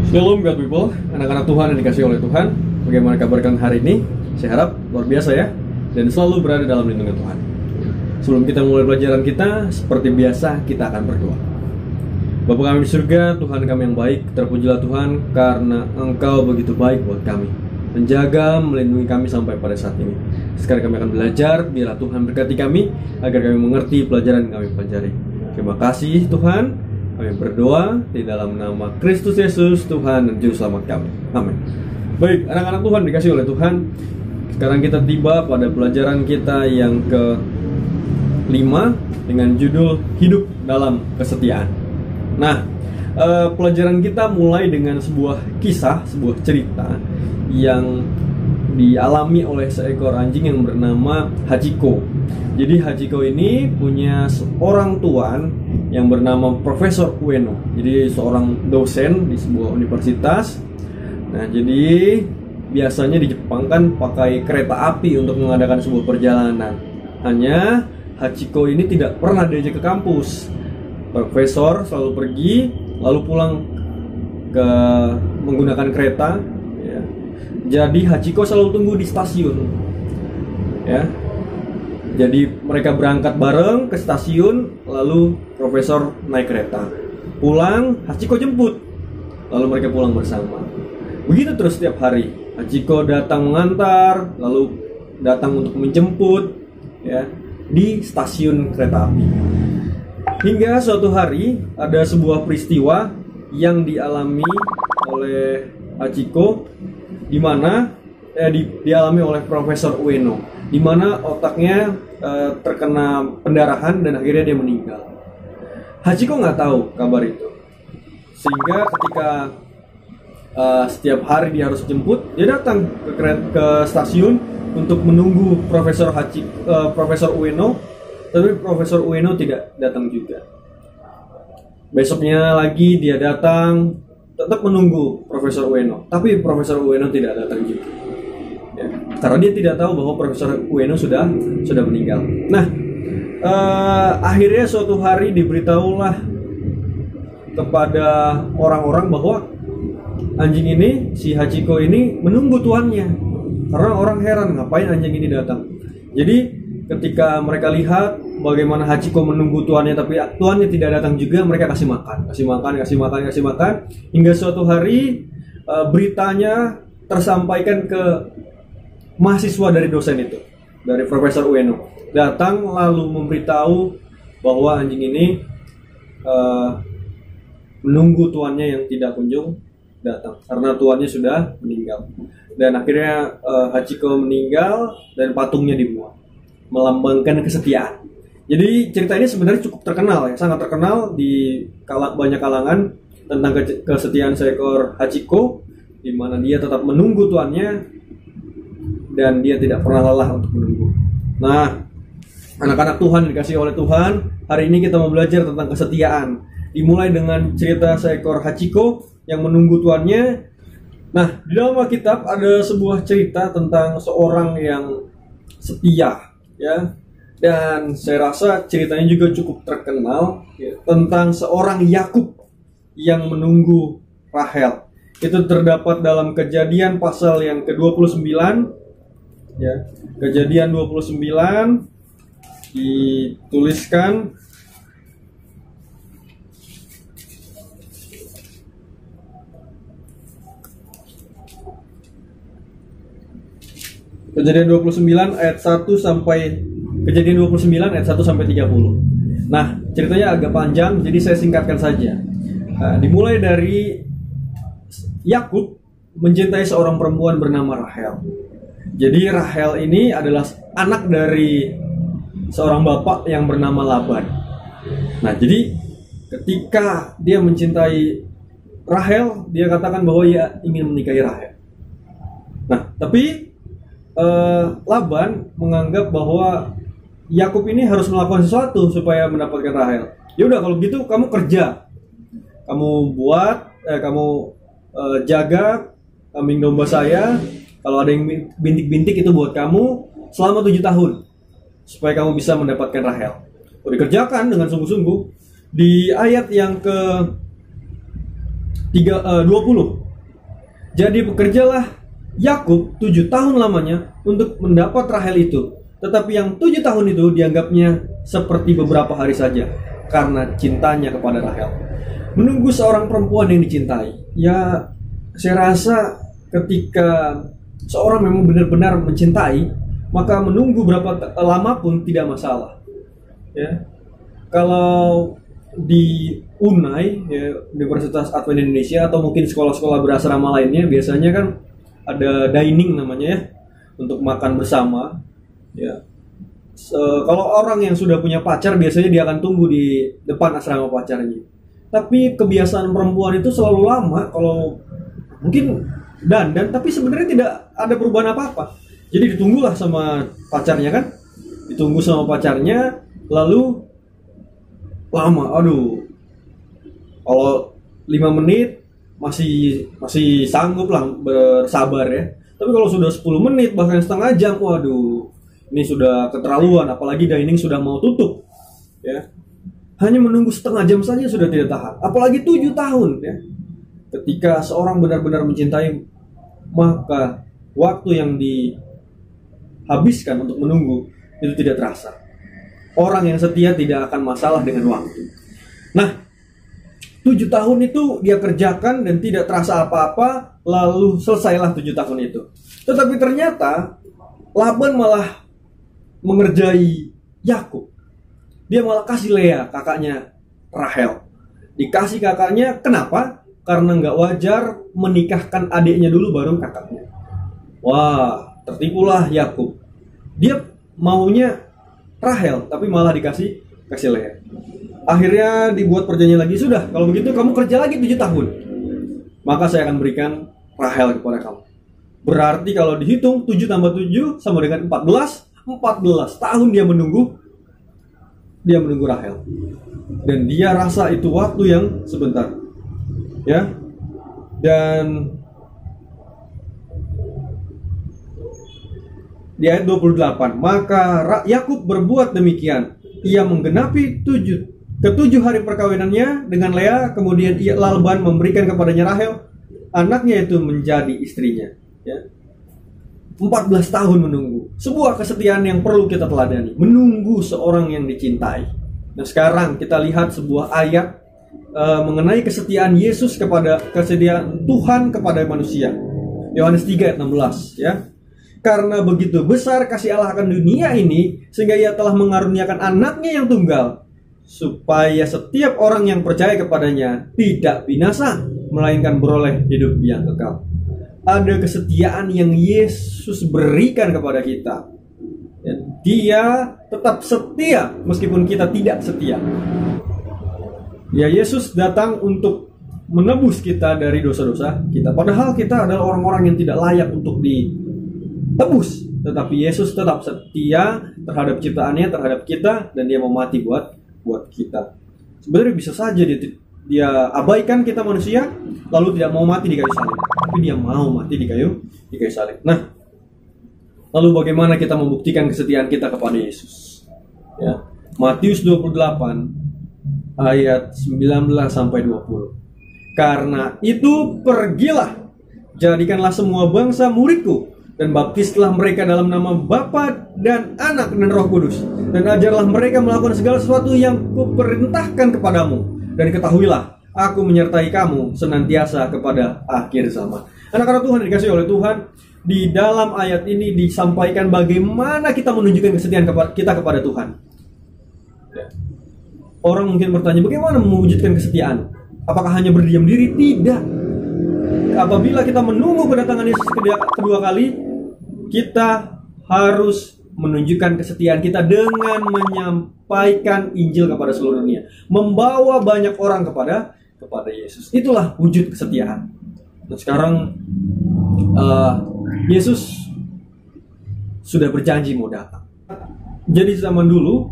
Shalom God people, anak-anak Tuhan yang dikasih oleh Tuhan. Bagaimana kabar kalian hari ini? Saya harap luar biasa ya, dan selalu berada dalam lindungan Tuhan. Sebelum kita mulai pelajaran kita, seperti biasa kita akan berdoa. Bapa kami di surga, Tuhan kami yang baik, terpujilah Tuhan karena Engkau begitu baik buat kami, menjaga, melindungi kami sampai pada saat ini. Sekarang kami akan belajar, biarlah Tuhan berkati kami agar kami mengerti pelajaran yang kami pelajari. Terima kasih Tuhan. Kami berdoa di dalam nama Kristus Yesus, Tuhan dan Juru Selamat kami. Amin. Baik, anak-anak Tuhan dikasih oleh Tuhan. Sekarang kita tiba pada pelajaran kita yang ke-5 dengan judul Hidup dalam Kesetiaan. Nah, pelajaran kita mulai dengan sebuah kisah, sebuah cerita yang dialami oleh seekor anjing yang bernama Hachiko. Jadi Hachiko ini punya seorang tuan yang bernama Profesor Ueno. Jadi seorang dosen di sebuah universitas. Nah, jadi biasanya di Jepang kan pakai kereta api untuk mengadakan sebuah perjalanan. Hanya Hachiko ini tidak pernah diajak ke kampus. Profesor selalu pergi lalu pulang ke menggunakan kereta ya. Jadi Hachiko selalu tunggu di stasiun ya. Jadi mereka berangkat bareng ke stasiun, lalu Profesor naik kereta. Pulang, Hachiko jemput. Lalu mereka pulang bersama. Begitu terus setiap hari. Hachiko datang mengantar, lalu datang untuk menjemput ya, di stasiun kereta api. Hingga suatu hari ada sebuah peristiwa yang dialami oleh Hachiko, di mana dialami oleh Profesor Ueno, di mana otaknya terkena pendarahan dan akhirnya dia meninggal. Hachiko nggak tahu kabar itu, sehingga ketika setiap hari dia harus jemput, dia datang ke stasiun untuk menunggu Profesor Ueno, tapi Profesor Ueno tidak datang juga. Besoknya lagi dia datang, tetap menunggu Profesor Ueno, tapi Profesor Ueno tidak datang juga. Ya, karena dia tidak tahu bahwa Profesor Ueno sudah meninggal. Nah, akhirnya suatu hari diberitahulah kepada orang-orang bahwa anjing ini, si Hachiko ini menunggu tuannya. Karena orang heran ngapain anjing ini datang. Jadi ketika mereka lihat bagaimana Hachiko menunggu tuannya tapi tuannya tidak datang juga, mereka kasih makan hingga suatu hari beritanya tersampaikan ke mahasiswa dari dosen itu, dari Profesor Ueno. Datang lalu memberitahu bahwa anjing ini menunggu tuannya yang tidak kunjung datang karena tuannya sudah meninggal. Dan akhirnya Hachiko meninggal dan patungnya dibuang, melambangkan kesetiaan. Jadi cerita ini sebenarnya cukup terkenal ya, sangat terkenal di banyak kalangan tentang kesetiaan seekor Hachiko, di mana dia tetap menunggu tuannya dan dia tidak pernah lelah untuk menunggu. Nah, anak-anak Tuhan dikasih oleh Tuhan, hari ini kita mau belajar tentang kesetiaan. Dimulai dengan cerita seekor Hachiko yang menunggu tuannya. Nah, di dalam Alkitab ada sebuah cerita tentang seorang yang setia ya. Dan saya rasa ceritanya juga cukup terkenal ya, tentang seorang Yakub yang menunggu Rahel. Itu terdapat dalam Kejadian pasal yang ke-29 ya. Kejadian 29 dituliskan Kejadian 29 ayat 1 sampai Kejadian 29 ayat 1 sampai 30. Nah, ceritanya agak panjang jadi saya singkatkan saja. Dimulai dari Yakub mencintai seorang perempuan bernama Rahel. Jadi Rahel ini adalah anak dari seorang bapak yang bernama Laban. Nah, jadi ketika dia mencintai Rahel, dia katakan bahwa ia ingin menikahi Rahel. Nah, tapi Laban menganggap bahwa Yakub ini harus melakukan sesuatu supaya mendapatkan Rahel. Ya udah kalau gitu kamu kerja, kamu jaga kambing domba saya. Kalau ada yang bintik-bintik itu buat kamu selama 7 tahun supaya kamu bisa mendapatkan Rahel. Dikerjakan dengan sungguh-sungguh. Di ayat yang 20. Jadi bekerjalah Yakub 7 tahun lamanya untuk mendapat Rahel itu. Tetapi yang 7 tahun itu dianggapnya seperti beberapa hari saja karena cintanya kepada Rahel. Menunggu seorang perempuan yang dicintai. Ya, saya rasa ketika seorang memang benar-benar mencintai, maka menunggu berapa lama pun tidak masalah. Ya. Kalau di UNAI, ya, Universitas Advent Indonesia, atau mungkin sekolah-sekolah berasrama lainnya, biasanya kan ada dining namanya ya, untuk makan bersama. Ya. Kalau orang yang sudah punya pacar, biasanya dia akan tunggu di depan asrama pacarnya. Tapi kebiasaan perempuan itu selalu lama. Kalau mungkin dandan, tapi sebenarnya tidak ada perubahan apa-apa. Jadi ditunggulah sama pacarnya kan, ditunggu sama pacarnya, lalu lama, aduh, kalau 5 menit masih sanggup lah bersabar ya. Tapi kalau sudah 10 menit bahkan setengah jam, waduh, ini sudah keterlaluan. Apalagi dining sudah mau tutup ya. Hanya menunggu setengah jam saja sudah tidak tahan, apalagi 7 tahun ya. Ketika seorang benar-benar mencintai, maka waktu yang dihabiskan untuk menunggu itu tidak terasa. Orang yang setia tidak akan masalah dengan waktu. Nah, 7 tahun itu dia kerjakan dan tidak terasa apa-apa, lalu selesailah 7 tahun itu. Tetapi ternyata Laban malah mengerjai Yakub. Dia malah kasih Lea, kakaknya Rahel. Dikasih kakaknya, kenapa? Karena nggak wajar menikahkan adiknya dulu baru kakaknya. Wah, tertipulah Yakub. Dia maunya Rahel, tapi malah kasih Lea. Akhirnya dibuat perjanjian lagi, sudah, kalau begitu kamu kerja lagi 7 tahun, maka saya akan berikan Rahel kepada kamu. Berarti kalau dihitung 7 tambah 7 sama dengan 14 tahun dia menunggu Rahel. Dan dia rasa itu waktu yang sebentar. Ya. Dan di ayat 28, maka Yakub berbuat demikian. Ia menggenapi 7 hari perkawinannya dengan Lea. Kemudian Laban memberikan kepadanya Rahel, anaknya itu menjadi istrinya ya. 14 tahun menunggu. Sebuah kesetiaan yang perlu kita teladani. Menunggu seorang yang dicintai. Nah, sekarang kita lihat sebuah ayat mengenai kesetiaan Yesus kesetiaan Tuhan kepada manusia. Yohanes 3 ayat 16 ya. Karena begitu besar kasih Allah akan dunia ini, sehingga ia telah mengaruniakan anaknya yang tunggal, supaya setiap orang yang percaya kepadanya tidak binasa, melainkan beroleh hidup yang kekal. Ada kesetiaan yang Yesus berikan kepada kita. Dia tetap setia meskipun kita tidak setia. Ya, Yesus datang untuk menebus kita dari dosa-dosa kita. Padahal kita adalah orang-orang yang tidak layak untuk ditebus, tetapi Yesus tetap setia terhadap ciptaannya, terhadap kita, dan dia mau mati buat kita. Sebenarnya bisa saja dia abaikan kita manusia, lalu tidak mau mati di kayu salib, tapi dia mau mati di kayu salib. Nah, lalu bagaimana kita membuktikan kesetiaan kita kepada Yesus? Ya, Matius 28 ayat 19 sampai 20. Karena itu pergilah, jadikanlah semua bangsa muridku, dan baptislah mereka dalam nama Bapa dan Anak dan Roh Kudus, dan ajarlah mereka melakukan segala sesuatu yang kuperintahkan kepadamu, dan ketahuilah aku menyertai kamu senantiasa kepada akhir zaman. Anak-anak Tuhan dikasih oleh Tuhan, di dalam ayat ini disampaikan bagaimana kita menunjukkan kesetiaan kita kepada Tuhan. Orang mungkin bertanya, bagaimana mewujudkan kesetiaan? Apakah hanya berdiam diri? Tidak. Apabila kita menunggu kedatangan Yesus kedua kali, kita harus menunjukkan kesetiaan kita dengan menyampaikan Injil kepada seluruh dunia, membawa banyak orang kepada Yesus. Itulah wujud kesetiaan. Nah, sekarang Yesus sudah berjanji mau datang. Jadi zaman dulu,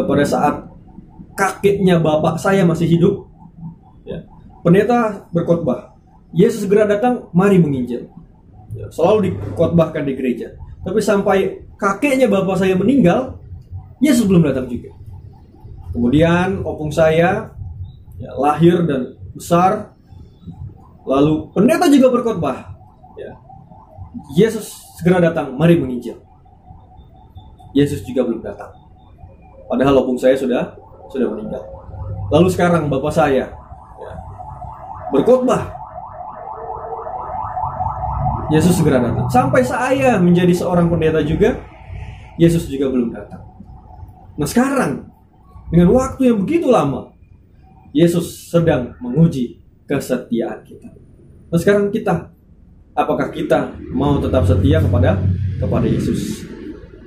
pada saat kakeknya bapak saya masih hidup, ya, pendeta berkhotbah, Yesus segera datang, mari menginjil. Ya, selalu dikhotbahkan di gereja. Tapi sampai kakeknya bapak saya meninggal, Yesus belum datang juga. Kemudian opung saya ya, lahir dan besar, Lalu pendeta juga berkhotbah, ya, Yesus segera datang, mari menginjil. Yesus juga belum datang. Padahal opung saya sudah meninggal. Lalu sekarang bapak saya, ya, berkhotbah, Yesus segera datang. Sampai saya menjadi seorang pendeta juga, Yesus juga belum datang. Nah sekarang, dengan waktu yang begitu lama, Yesus sedang menguji kesetiaan kita. Nah sekarang kita, apakah kita mau tetap setia kepada Yesus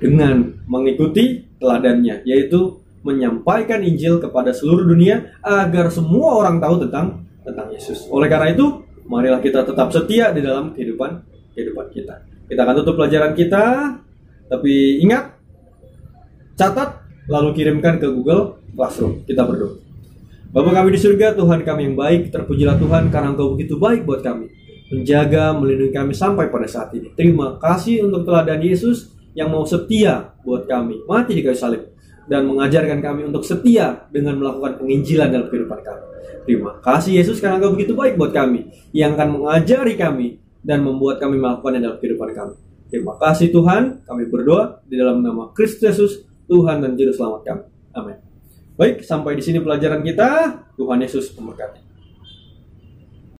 dengan mengikuti teladannya, yaitu menyampaikan Injil kepada seluruh dunia agar semua orang tahu tentang Yesus. Oleh karena itu, marilah kita tetap setia di dalam kehidupan kita. Kita akan tutup pelajaran kita, tapi ingat, catat, lalu kirimkan ke Google Classroom. Kita berdoa. Bapa kami di surga, Tuhan kami yang baik, terpujilah Tuhan karena Engkau begitu baik buat kami, menjaga, melindungi kami sampai pada saat ini. Terima kasih untuk teladan Yesus yang mau setia buat kami, mati di kayu salib, dan mengajarkan kami untuk setia dengan melakukan penginjilan dalam kehidupan kami. Terima kasih Yesus karena Engkau begitu baik buat kami, yang akan mengajari kami dan membuat kami melakukannya dalam kehidupan kami. Terima kasih Tuhan, kami berdoa di dalam nama Kristus Yesus, Tuhan dan Juru Selamat kami. Amin. Baik, sampai di sini pelajaran kita. Tuhan Yesus memberkati.